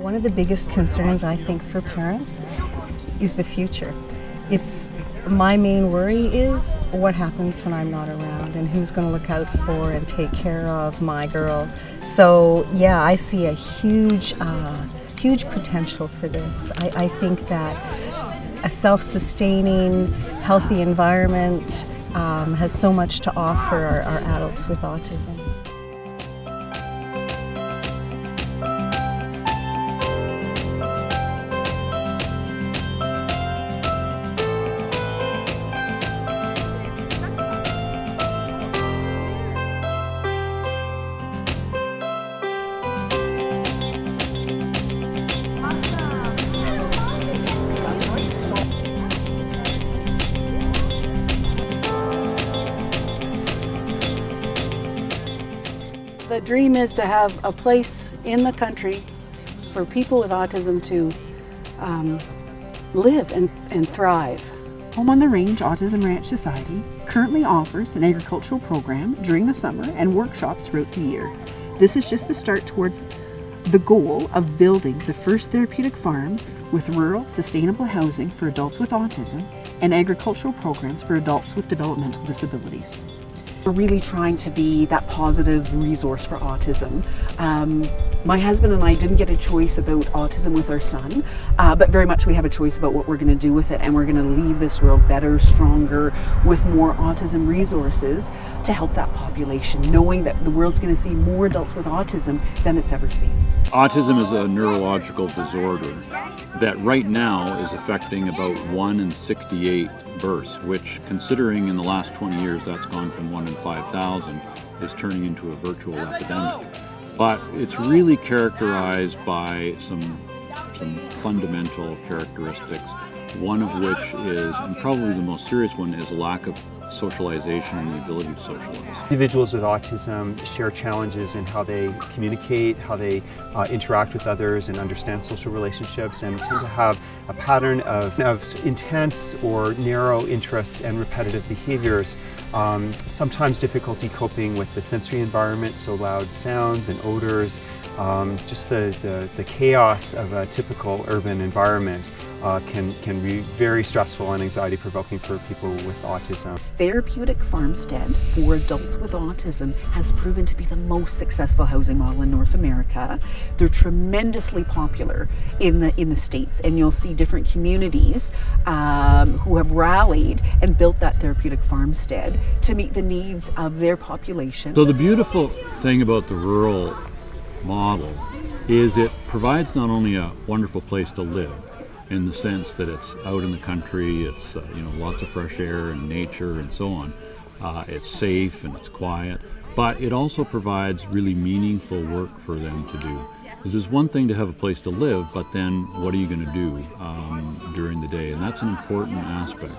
One of the biggest concerns, I think, for parents is the future. My main worry is what happens when I'm not around and who's going to look out for and take care of my girl. So yeah, I see a huge potential for this. I think that a self-sustaining, healthy environment has so much to offer our adults with autism. The dream is to have a place in the country for people with autism to live and thrive. Home on the Range Autism Ranch Society currently offers an agricultural program during the summer and workshops throughout the year. This is just the start towards the goal of building the first therapeutic farm with rural, sustainable housing for adults with autism and agricultural programs for adults with developmental disabilities. We're really trying to be that positive resource for autism. My husband and I didn't get a choice about autism with our son, but very much we have a choice about what we're going to do with it, and we're going to leave this world better, stronger, with more autism resources to help that population, knowing that the world's going to see more adults with autism than it's ever seen. Autism is a neurological disorder that right now is affecting about 1 in 68 births, which, considering in the last 20 years that's gone from 1 in 5,000, is turning into a virtual epidemic. But it's really characterized by some fundamental characteristics, one of which is, and probably the most serious one, is a lack of socialization and the ability to socialize. Individuals with autism share challenges in how they communicate, how they interact with others and understand social relationships, and tend to have a pattern of intense or narrow interests and repetitive behaviors. Sometimes difficulty coping with the sensory environment, so loud sounds and odors, just the chaos of a typical urban environment can be very stressful and anxiety provoking for people with autism. Therapeutic farmstead for adults with autism has proven to be the most successful housing model in North America. They're tremendously popular in the States, and you'll see different communities who have rallied and built that therapeutic farmstead to meet the needs of their population. So the beautiful thing about the rural model is it provides not only a wonderful place to live, in the sense that it's out in the country, it's lots of fresh air and nature and so on. It's safe and it's quiet, but it also provides really meaningful work for them to do. Because it's one thing to have a place to live, but then what are you going to do during the day? And that's an important aspect.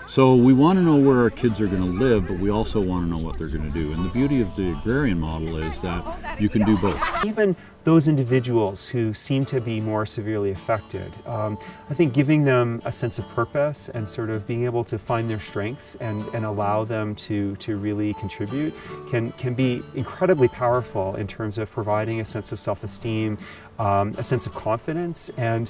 So we want to know where our kids are going to live, but we also want to know what they're going to do. And the beauty of the agrarian model is that you can do both. Even those individuals who seem to be more severely affected, I think giving them a sense of purpose and sort of being able to find their strengths and allow them to really contribute can be incredibly powerful in terms of providing a sense of self-esteem, a sense of confidence. And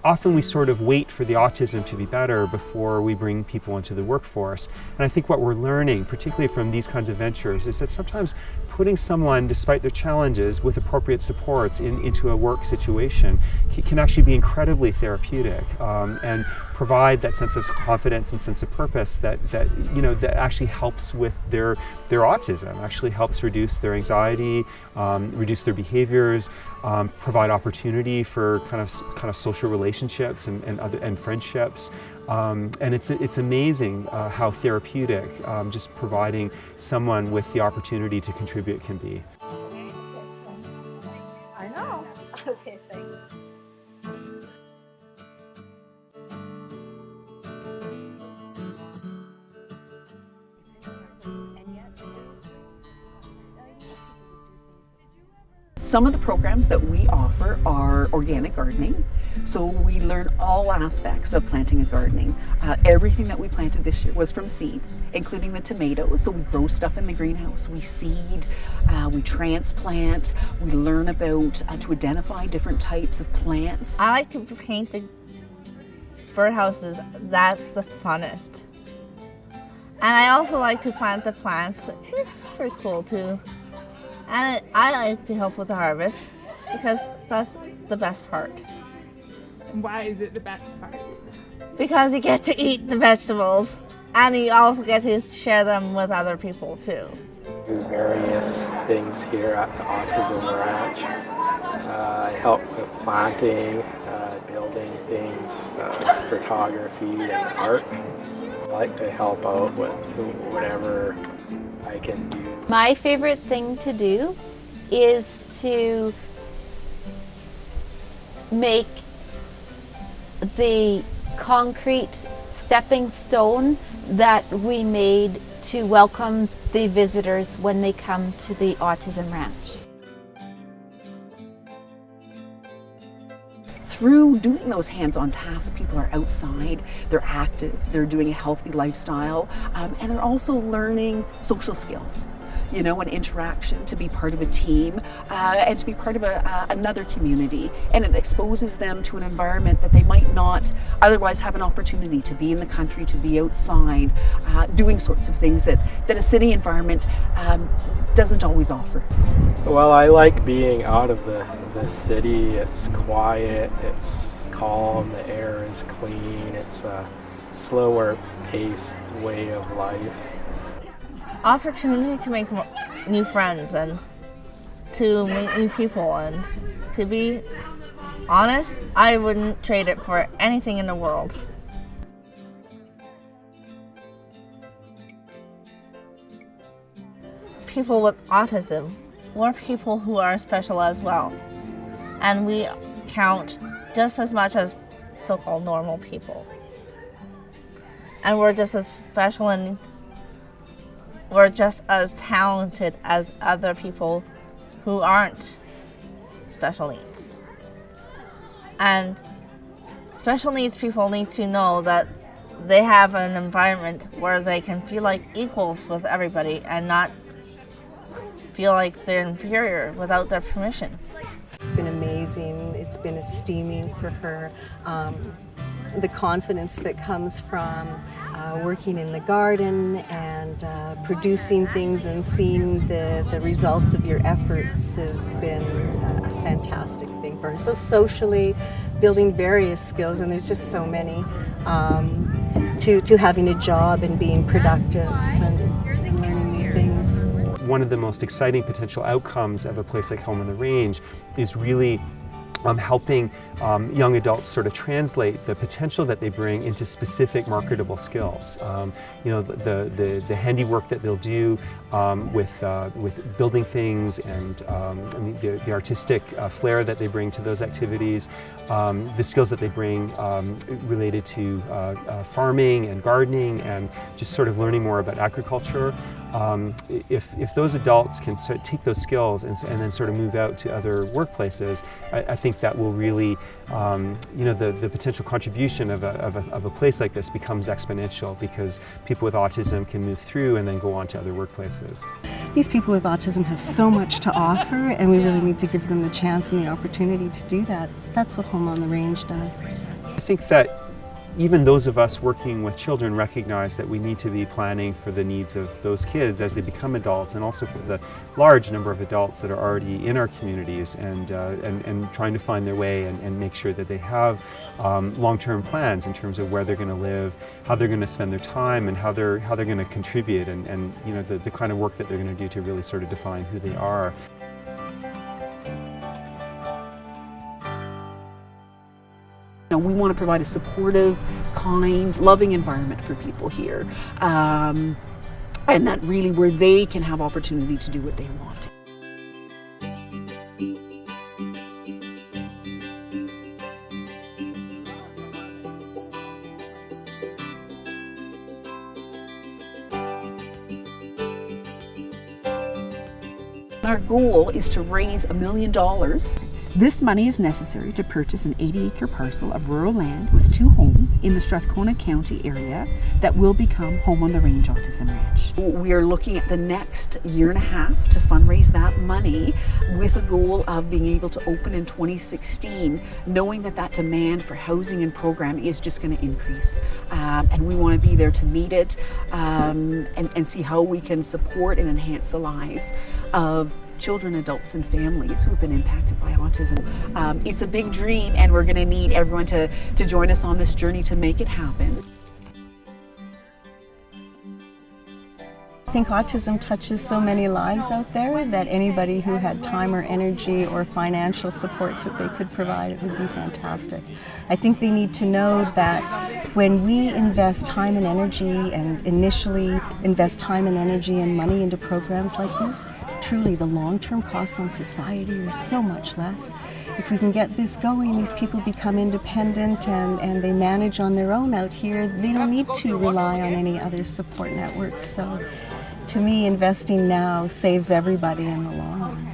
often we sort of wait for the autism to be better before we bring people into the workforce. And I think what we're learning, particularly from these kinds of ventures, is that sometimes putting someone, despite their challenges, with appropriate supports into a work situation can actually be incredibly therapeutic and provide that sense of confidence and sense of purpose that actually helps with their autism, actually helps reduce their anxiety, reduce their behaviors, provide opportunity for kind of social relationships and friendships. And it's amazing how therapeutic just providing someone with the opportunity to contribute can be. I know. Okay, thanks. Some of the programs that we offer are organic gardening. So we learn all aspects of planting and gardening. Everything that we planted this year was from seed, including the tomatoes. So we grow stuff in the greenhouse, we seed, we transplant, we learn about to identify different types of plants. I like to paint the birdhouses. That's the funnest. And I also like to plant the plants. It's pretty cool too. And I like to help with the harvest because that's the best part. Why is it the best part? Because you get to eat the vegetables and you also get to share them with other people too. Do various things here at the Autism Ranch. I help with planting, building things, photography and art. I like to help out with whatever I can do. My favorite thing to do is to make the concrete stepping stone that we made to welcome the visitors when they come to the Autism Ranch. Through doing those hands-on tasks, people are outside, they're active, they're doing a healthy lifestyle, and they're also learning social skills, you know, and interaction, to be part of a team and to be part of another community. And it exposes them to an environment that they might not otherwise have an opportunity to be in the country, to be outside, doing sorts of things that a city environment doesn't always offer. Well, I like being out of the city. It's quiet, it's calm, the air is clean, it's a slower paced way of life. Opportunity to make new friends and to meet new people, and to be honest, I wouldn't trade it for anything in the world. People with autism, we're people who are special as well, and we count just as much as so-called normal people, and we're just as special and we're just as talented as other people who aren't special needs. And special needs people need to know that they have an environment where they can feel like equals with everybody and not feel like they're inferior without their permission. It's been amazing. It's been esteeming for her. The confidence that comes from working in the garden and producing things and seeing the results of your efforts has been a fantastic thing for her. So socially, building various skills, and there's just so many, to having a job and being productive and learning new things. One of the most exciting potential outcomes of a place like Home on the Range is really helping young adults sort of translate the potential that they bring into specific marketable skills. You know, the handiwork that they'll do with building things, and the artistic flair that they bring to those activities, the skills that they bring related to farming and gardening, and just sort of learning more about agriculture. If those adults can sort of take those skills and then sort of move out to other workplaces, I think that will really, you know, the potential contribution of a place like this becomes exponential, because people with autism can move through and then go on to other workplaces. These people with autism have so much to offer, and we really need to give them the chance and the opportunity to do that. That's what Home on the Range does. I think that even those of us working with children recognize that we need to be planning for the needs of those kids as they become adults, and also for the large number of adults that are already in our communities, and trying to find their way and make sure that they have long-term plans in terms of where they're going to live, how they're going to spend their time, and how they're going to contribute, and you know, the kind of work that they're going to do to really sort of define who they are. You know, we want to provide a supportive, kind, loving environment for people here, and that really where they can have opportunity to do what they want. Our goal is to raise $1 million. This money is necessary to purchase an 80-acre parcel of rural land with 2 homes in the Strathcona County area that will become Home on the Range Autism Ranch. We are looking at the next year and a half to fundraise that money with a goal of being able to open in 2016, knowing that that demand for housing and programming is just going to increase. And we want to be there to meet it and see how we can support and enhance the lives of children, adults, and families who have been impacted by autism. It's a big dream, and we're going to need everyone to join us on this journey to make it happen. I think autism touches so many lives out there that anybody who had time or energy or financial supports that they could provide, it would be fantastic. I think they need to know that when we invest time and energy and initially invest time and energy and money into programs like this, truly the long-term costs on society are so much less. If we can get this going, these people become independent and they manage on their own out here. They don't need to rely on any other support networks. So to me, investing now saves everybody in the long run.